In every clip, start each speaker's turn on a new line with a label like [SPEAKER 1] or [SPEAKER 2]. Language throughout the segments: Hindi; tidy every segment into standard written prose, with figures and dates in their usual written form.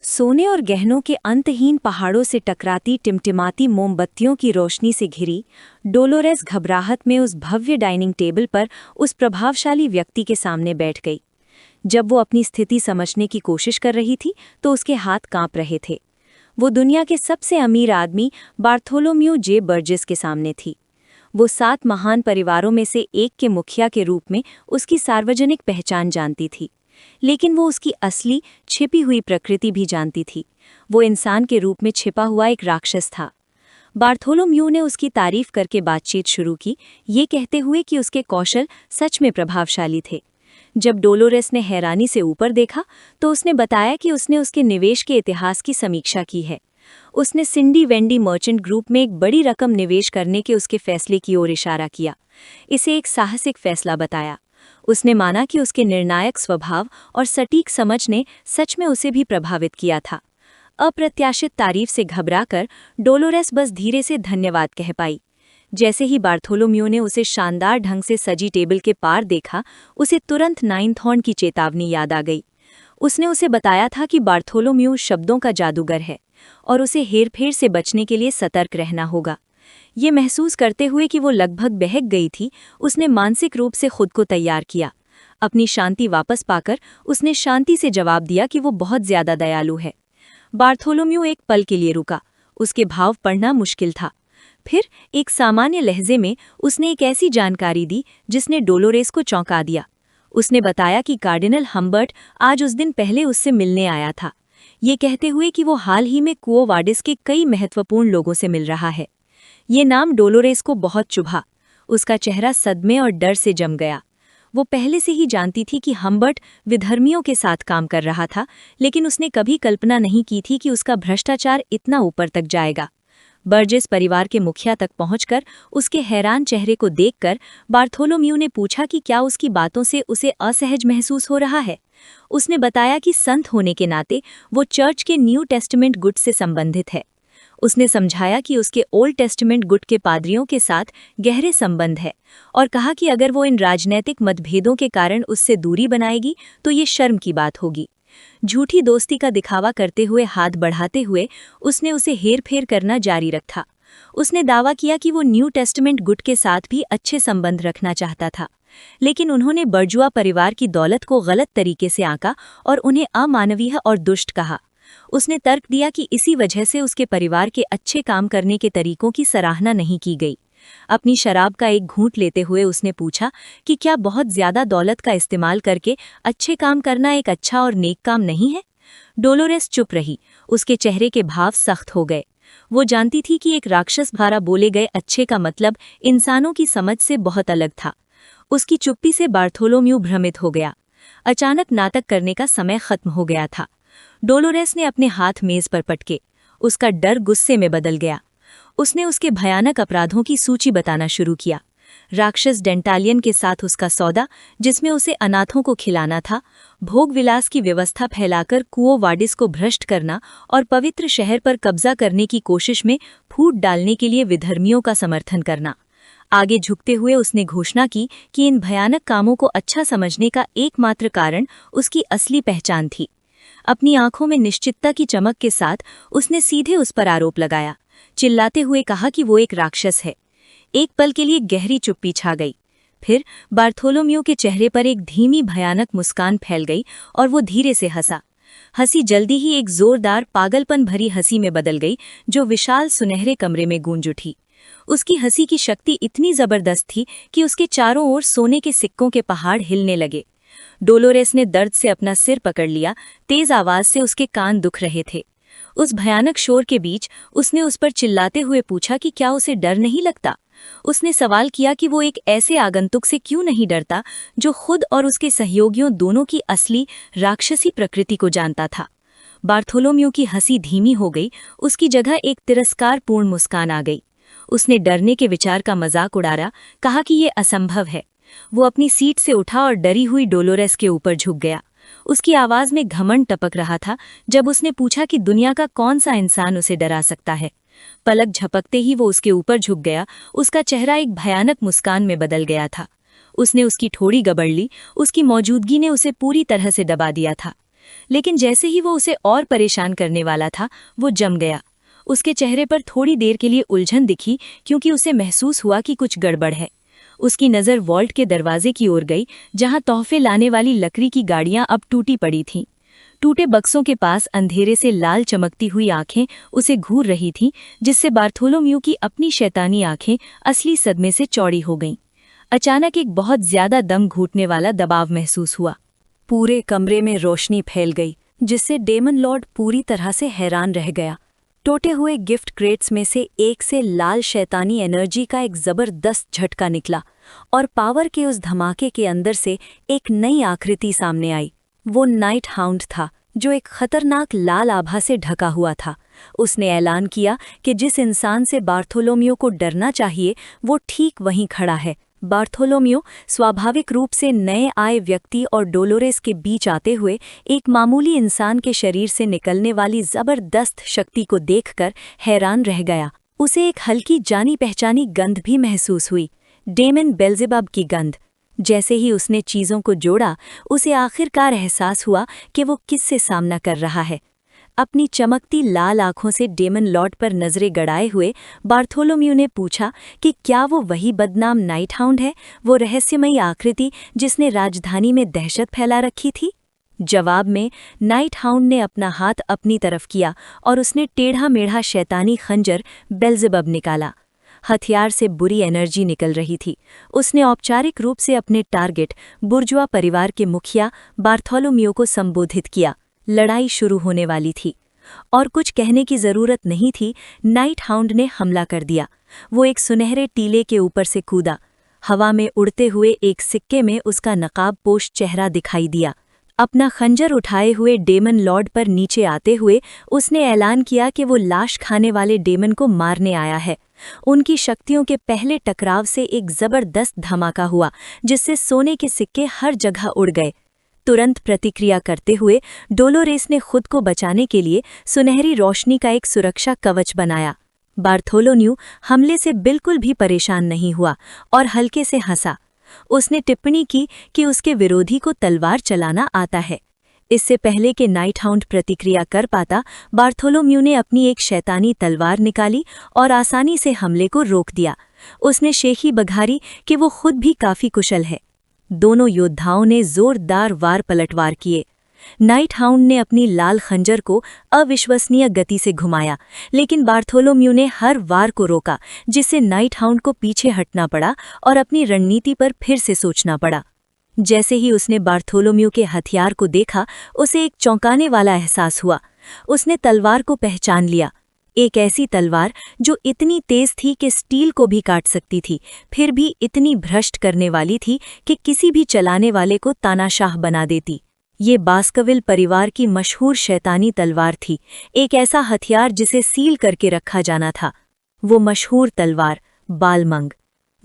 [SPEAKER 1] सोने और गहनों के अंतहीन पहाड़ों से टकराती टिमटिमाती मोमबत्तियों की रोशनी से घिरी डोलोरेस घबराहट में उस भव्य डाइनिंग टेबल पर उस प्रभावशाली व्यक्ति के सामने बैठ गई। जब वो अपनी स्थिति समझने की कोशिश कर रही थी तो उसके हाथ कांप रहे थे। वो दुनिया के सबसे अमीर आदमी बार्थोलोम्यू जे बर्जेस के सामने थी। वो 7 महान परिवारों में से एक के मुखिया के रूप में उसकी सार्वजनिक पहचान जानती थी, लेकिन वो उसकी असली छिपी हुई प्रकृति भी जानती थी। वो इंसान के रूप में छिपा हुआ एक राक्षस था। बार्थोलोम्यू ने उसकी तारीफ करके बातचीत शुरू की, ये कहते हुए कि उसके कौशल सच में प्रभावशाली थे। जब डोलोरेस ने हैरानी से ऊपर देखा तो उसने बताया कि उसने उसके निवेश के इतिहास की समीक्षा की है। उसने सिंडी वेंडी मर्चेंट ग्रुप में एक बड़ी रकम निवेश करने के उसके फैसले की ओर इशारा किया। इसे एक साहसिक फैसला बताया। उसने माना कि उसके निर्णायक स्वभाव और सटीक समझ ने सच में उसे भी प्रभावित किया था। अप्रत्याशित तारीफ से घबराकर डोलोरेस बस धीरे से धन्यवाद कह पाई। जैसे ही बार्थोलोम्यू ने उसे शानदार ढंग से सजी टेबल के पार देखा, उसे तुरंत नाइन्थ हॉर्न की चेतावनी याद आ गई। उसने उसे बताया था कि बार्थोलोम्यू शब्दों का जादूगर है और उसे हेरफेर से बचने के लिए सतर्क रहना होगा। ये महसूस करते हुए कि वो लगभग बहक गई थी, उसने मानसिक रूप से खुद को तैयार किया। अपनी शांति वापस पाकर उसने शांति से जवाब दिया कि वो बहुत ज्यादा दयालु है। बार्थोलोम्यू एक पल के लिए रुका। उसके भाव पढ़ना मुश्किल था। फिर एक सामान्य लहजे में उसने एक ऐसी जानकारी दी जिसने डोलोरेस को चौंका दिया। उसने बताया कि कार्डिनल हम्बर्ट आज उस दिन पहले उससे मिलने आया था, ये कहते हुए कि वो हाल ही में कुओ वाडिस के कई महत्वपूर्ण लोगों से मिल रहा है। ये नाम डोलोरेस को बहुत चुभा। उसका चेहरा सदमे और डर से जम गया। वो पहले से ही जानती थी कि हम्बर्ट विधर्मियों के साथ काम कर रहा था, लेकिन उसने कभी कल्पना नहीं की थी कि उसका भ्रष्टाचार इतना ऊपर तक जाएगा। बर्जेस परिवार के मुखिया तक पहुंचकर उसके हैरान चेहरे को देखकर बार्थोलोम्यू ने पूछा कि क्या उसकी बातों से उसे असहज महसूस हो रहा है। उसने बताया कि संत होने के नाते वो चर्च के न्यू टेस्टामेंट गुट से संबंधित है। उसने समझाया कि उसके ओल्ड टेस्टामेंट गुट के पादरियों के साथ गहरे संबंध है और कहा कि अगर वो इन राजनैतिक मतभेदों के कारण उससे दूरी बनाएगी तो ये शर्म की बात होगी। झूठी दोस्ती का दिखावा करते हुए हाथ बढ़ाते हुए उसने उसे हेरफेर करना जारी रखा। उसने दावा किया कि वो न्यू टेस्टामेंट गुट के साथ भी अच्छे संबंध रखना चाहता था, लेकिन उन्होंने बर्जुआ परिवार की दौलत को गलत तरीके से आंका और उन्हें अमानवीय और दुष्ट कहा। उसने तर्क दिया कि इसी वजह से उसके परिवार के अच्छे काम करने के तरीकों की सराहना नहीं की गई। अपनी शराब का एक घूंट लेते हुए उसने पूछा कि क्या बहुत ज्यादा दौलत का इस्तेमाल करके अच्छे काम करना एक अच्छा और नेक काम नहीं है। डोलोरेस चुप रही। उसके चेहरे के भाव सख्त हो गए। वो जानती थी कि एक राक्षस द्वारा बोले गए अच्छे का मतलब इंसानों की समझ से बहुत अलग था। उसकी चुप्पी से बार्थोलोम्यू भ्रमित हो गया। अचानक नाटक करने का समय खत्म हो गया था। डोलोरेस ने अपने हाथ मेज पर पटके। उसका डर गुस्से में बदल गया। उसने उसके भयानक अपराधों की सूची बताना शुरू किया। राक्षस डेंटालियन के साथ उसका सौदा, जिसमें उसे अनाथों को खिलाना था, भोग विलास की व्यवस्था फैलाकर कुओ वाडिस को भ्रष्ट करना और पवित्र शहर पर कब्जा करने की कोशिश में फूट डालने के लिए विधर्मियों का समर्थन करना। आगे झुकते हुए उसने घोषणा की कि इन भयानक कामों को अच्छा समझने का एकमात्र कारण उसकी असली पहचान थी। अपनी आंखों में निश्चितता की चमक के साथ उसने सीधे उस पर आरोप लगाया, चिल्लाते हुए कहा कि वो एक राक्षस है। एक पल के लिए गहरी चुप्पी छा गई। फिर बार्थोलोम्यू के चेहरे पर एक धीमी भयानक मुस्कान फैल गई और वो धीरे से हंसा। हंसी जल्दी ही एक जोरदार पागलपन भरी हंसी में बदल गई, जो विशाल सुनहरे कमरे में गूंज उठी। उसकी हंसी की शक्ति इतनी जबरदस्त थी कि उसके चारों ओर सोने के सिक्कों के पहाड़ हिलने लगे। डोलोरेस ने दर्द से अपना सिर पकड़ लिया। तेज आवाज से उसके कान दुख रहे थे। उस भयानक शोर के बीच उसने उस पर चिल्लाते हुए पूछा कि क्या उसे डर नहीं लगता। उसने सवाल किया कि वो एक ऐसे आगंतुक से क्यों नहीं डरता जो खुद और उसके सहयोगियों दोनों की असली राक्षसी प्रकृति को जानता था। बार्थोलोम्यू की हंसी धीमी हो गई। उसकी जगह एक तिरस्कारपूर्ण मुस्कान आ गई। उसने डरने के विचार का मजाक उड़ाया, कहा कि ये असंभव है। वो अपनी सीट से उठा और डरी हुई डोलोरेस के ऊपर झुक गया। उसकी आवाज में घमंड टपक रहा था जब उसने पूछा कि दुनिया का कौन सा इंसान उसे डरा सकता है। पलक झपकते ही वो उसके ऊपर झुक गया। उसका चेहरा एक भयानक मुस्कान में बदल गया था। उसने उसकी ठोड़ी गबड़ ली। उसकी मौजूदगी ने उसे पूरी तरह से दबा दिया था। लेकिन जैसे ही वो उसे और परेशान करने वाला था, वो जम गया। उसके चेहरे पर थोड़ी देर के लिए उलझन दिखी, क्योंकि उसे महसूस हुआ कि कुछ गड़बड़ है। उसकी नज़र वॉल्ट के दरवाजे की ओर गई, जहां तोहफे लाने वाली लकड़ी की गाड़ियां अब टूटी पड़ी थीं। टूटे बक्सों के पास अंधेरे से लाल चमकती हुई आंखें उसे घूर रही थीं, जिससे बार्थोलोम्यू की अपनी शैतानी आंखें असली सदमे से चौड़ी हो गईं। अचानक एक बहुत ज्यादा दम घूटने वाला दबाव महसूस हुआ। पूरे कमरे में रोशनी फैल गई, जिससे डेमन लॉर्ड पूरी तरह से हैरान रह गया। टूटे हुए गिफ्ट क्रेट्स में से एक से लाल शैतानी एनर्जी का एक जबरदस्त झटका निकला और पावर के उस धमाके के अंदर से एक नई आकृति सामने आई। वो नाइट हाउंड था, जो एक खतरनाक लाल आभा से ढका हुआ था। उसने ऐलान किया कि जिस इंसान से बार्थोलोम्यू को डरना चाहिए, वो ठीक वहीं खड़ा है। बार्थोलोम्यू स्वाभाविक रूप से नए आए व्यक्ति और डोलोरेस के बीच आते हुए एक मामूली इंसान के शरीर से निकलने वाली जबरदस्त शक्ति को देखकर हैरान रह गया। उसे एक हल्की जानी पहचानी गंध भी महसूस हुई, डेमन बेल्जेबब की गंध। जैसे ही उसने चीज़ों को जोड़ा, उसे आखिरकार एहसास हुआ कि वो किससे सामना कर रहा है। अपनी चमकती लाल आंखों से डेमन लॉर्ड पर नजरें गड़ाए हुए बार्थोलोम्यू ने पूछा कि क्या वो वही बदनाम नाइट हाउंड है, वो रहस्यमयी आकृति जिसने राजधानी में दहशत फैला रखी थी। जवाब में नाइट हाउंड ने अपना हाथ अपनी तरफ किया और उसने टेढ़ा मेढ़ा शैतानी खंजर बेल्जेबब निकाला। हथियार से बुरी एनर्जी निकल रही थी। उसने औपचारिक रूप से अपने टारगेट बुर्जुआ परिवार के मुखिया बार्थोलोम्यू को संबोधित किया। लड़ाई शुरू होने वाली थी और कुछ कहने की जरूरत नहीं थी। नाइट हाउंड ने हमला कर दिया। वो एक सुनहरे टीले के ऊपर से कूदा। हवा में उड़ते हुए एक सिक्के में उसका नकाबपोश चेहरा दिखाई दिया। अपना खंजर उठाए हुए डेमन लॉर्ड पर नीचे आते हुए उसने ऐलान किया कि वो लाश खाने वाले डेमन को मारने आया है। उनकी शक्तियों के पहले टकराव से एक जबरदस्त धमाका हुआ, जिससे सोने के सिक्के हर जगह उड़ गए। तुरंत प्रतिक्रिया करते हुए डोलोरेस ने खुद को बचाने के लिए सुनहरी रोशनी का एक सुरक्षा कवच बनाया। बार्थोलोम्यू हमले से बिल्कुल भी परेशान नहीं हुआ और हल्के से हंसा। उसने टिप्पणी की कि उसके विरोधी को तलवार चलाना आता है। इससे पहले कि नाइट हाउंड प्रतिक्रिया कर पाता, बार्थोलोम्यू ने अपनी एक शैतानी तलवार निकाली और आसानी से हमले को रोक दिया। उसने शेखी बघारी कि वो खुद भी काफी कुशल है। दोनों योद्धाओं ने जोरदार वार पलटवार किए। नाइट हाउंड ने अपनी लाल खंजर को अविश्वसनीय गति से घुमाया, लेकिन बार्थोलोम्यू ने हर वार को रोका, जिससे नाइट हाउंड को पीछे हटना पड़ा और अपनी रणनीति पर फिर से सोचना पड़ा। जैसे ही उसने बार्थोलोम्यू के हथियार को देखा, उसे एक चौंकाने वाला एहसास हुआ। उसने तलवार को पहचान लिया, एक ऐसी तलवार जो इतनी तेज थी कि स्टील को भी काट सकती थी, फिर भी इतनी भ्रष्ट करने वाली थी कि किसी भी चलाने वाले को तानाशाह बना देती। ये बास्कविल परिवार की मशहूर शैतानी तलवार थी, एक ऐसा हथियार जिसे सील करके रखा जाना था। वो मशहूर तलवार बालमंग।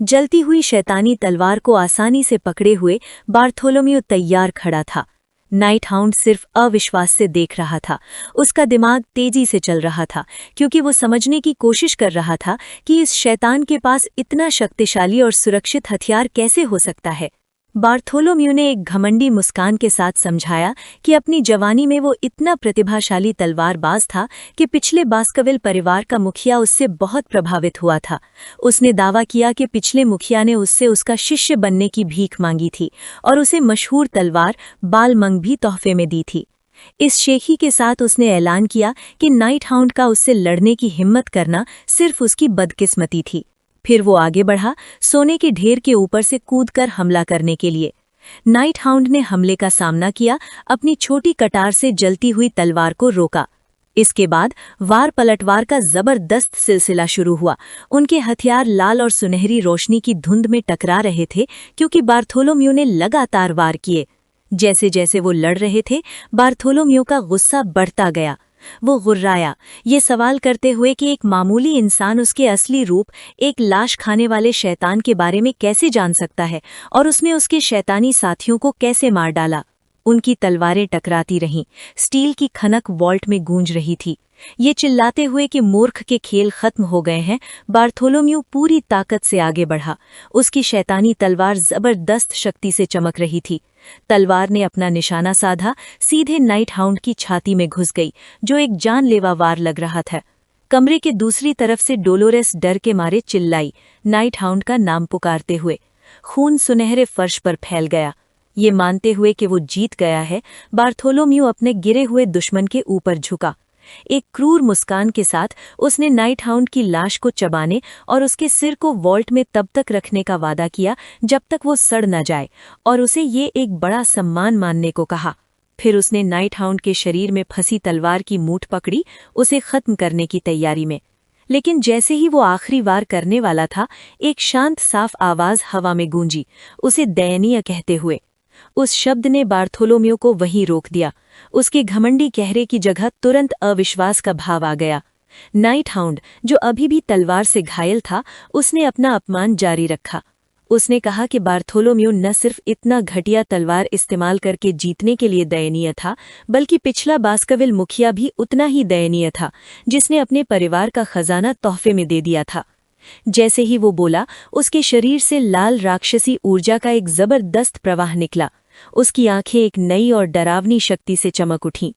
[SPEAKER 1] जलती हुई शैतानी तलवार को आसानी से पकड़े हुए बार्थोलोम्यू तैयार खड़ा था। नाइट हाउंड सिर्फ अविश्वास से देख रहा था। उसका दिमाग तेजी से चल रहा था, क्योंकि वो समझने की कोशिश कर रहा था कि इस शैतान के पास इतना शक्तिशाली और सुरक्षित हथियार कैसे हो सकता है। बार्थोलोम्यू ने एक घमंडी मुस्कान के साथ समझाया कि अपनी जवानी में वो इतना प्रतिभाशाली तलवारबाज था कि पिछले बास्कविल परिवार का मुखिया उससे बहुत प्रभावित हुआ था। उसने दावा किया कि पिछले मुखिया ने उससे उसका शिष्य बनने की भीख मांगी थी और उसे मशहूर तलवार बालमंग भी तोहफे में दी थी। इस शेखी के साथ उसने ऐलान किया कि नाइट हाउंड का उससे लड़ने की हिम्मत करना सिर्फ उसकी बदकिस्मती थी। फिर वो आगे बढ़ा, सोने के ढेर के ऊपर से कूदकर हमला करने के लिए। नाइट हाउंड ने हमले का सामना किया, अपनी छोटी कटार से जलती हुई तलवार को रोका। इसके बाद वार पलटवार का जबरदस्त सिलसिला शुरू हुआ। उनके हथियार लाल और सुनहरी रोशनी की धुंध में टकरा रहे थे, क्योंकि बार्थोलोम्यू ने लगातार वार किए। जैसे जैसे वो लड़ रहे थे, बार्थोलोम्यू का गुस्सा बढ़ता गया। वो गुर्राया, ये सवाल करते हुए कि एक मामूली इंसान उसके असली रूप, एक लाश खाने वाले शैतान के बारे में कैसे जान सकता है, और उसने उसके शैतानी साथियों को कैसे मार डाला। उनकी तलवारें टकराती रहीं, स्टील की खनक वॉल्ट में गूंज रही थी। ये चिल्लाते हुए कि मूर्ख के खेल खत्म हो गए हैं, बार्थोलोम्यू पूरी ताकत से आगे बढ़ा। उसकी शैतानी तलवार जबरदस्त शक्ति से चमक रही थी। तलवार ने अपना निशाना साधा, सीधे नाइट हाउंड की छाती में घुस गई, जो एक जानलेवा वार लग रहा था। कमरे के दूसरी तरफ से डोलोरेस डर के मारे चिल्लाई, नाइट हाउंड का नाम पुकारते हुए। खून सुनहरे फर्श पर फैल गया। ये मानते हुए कि वो जीत गया है, बार्थोलोम्यू अपने गिरे हुए दुश्मन के ऊपर झुका। एक क्रूर मुस्कान के साथ उसने नाइट हाउंड की लाश को चबाने और उसके सिर को वॉल्ट में तब तक रखने का वादा किया जब तक वो सड़ न जाए, और उसे ये एक बड़ा सम्मान मानने को कहा। फिर उसने नाइट हाउंड के शरीर में फंसी तलवार की मूठ पकड़ी, उसे खत्म करने की तैयारी में। लेकिन जैसे ही वो आखिरी वार करने वाला था, एक शांत साफ आवाज हवा में गूंजी, उसे दयनीय कहते हुए। उस शब्द ने बार्थोलोम्यू को वहीं रोक दिया। उसके घमंडी चेहरे की जगह तुरंत अविश्वास का भाव आ गया। नाइट हाउंड, जो अभी भी तलवार से घायल था, उसने अपना अपमान जारी रखा। उसने कहा कि बार्थोलोम्यू न सिर्फ इतना घटिया तलवार इस्तेमाल करके जीतने के लिए दयनीय था, बल्कि पिछला बास्कविल मुखिया भी उतना ही दयनीय था, जिसने अपने परिवार का खजाना तोहफे में दे दिया था। जैसे ही वो बोला, उसके शरीर से लाल राक्षसी ऊर्जा का एक जबरदस्त प्रवाह निकला। उसकी आंखें एक नई और डरावनी शक्ति से चमक उठीं।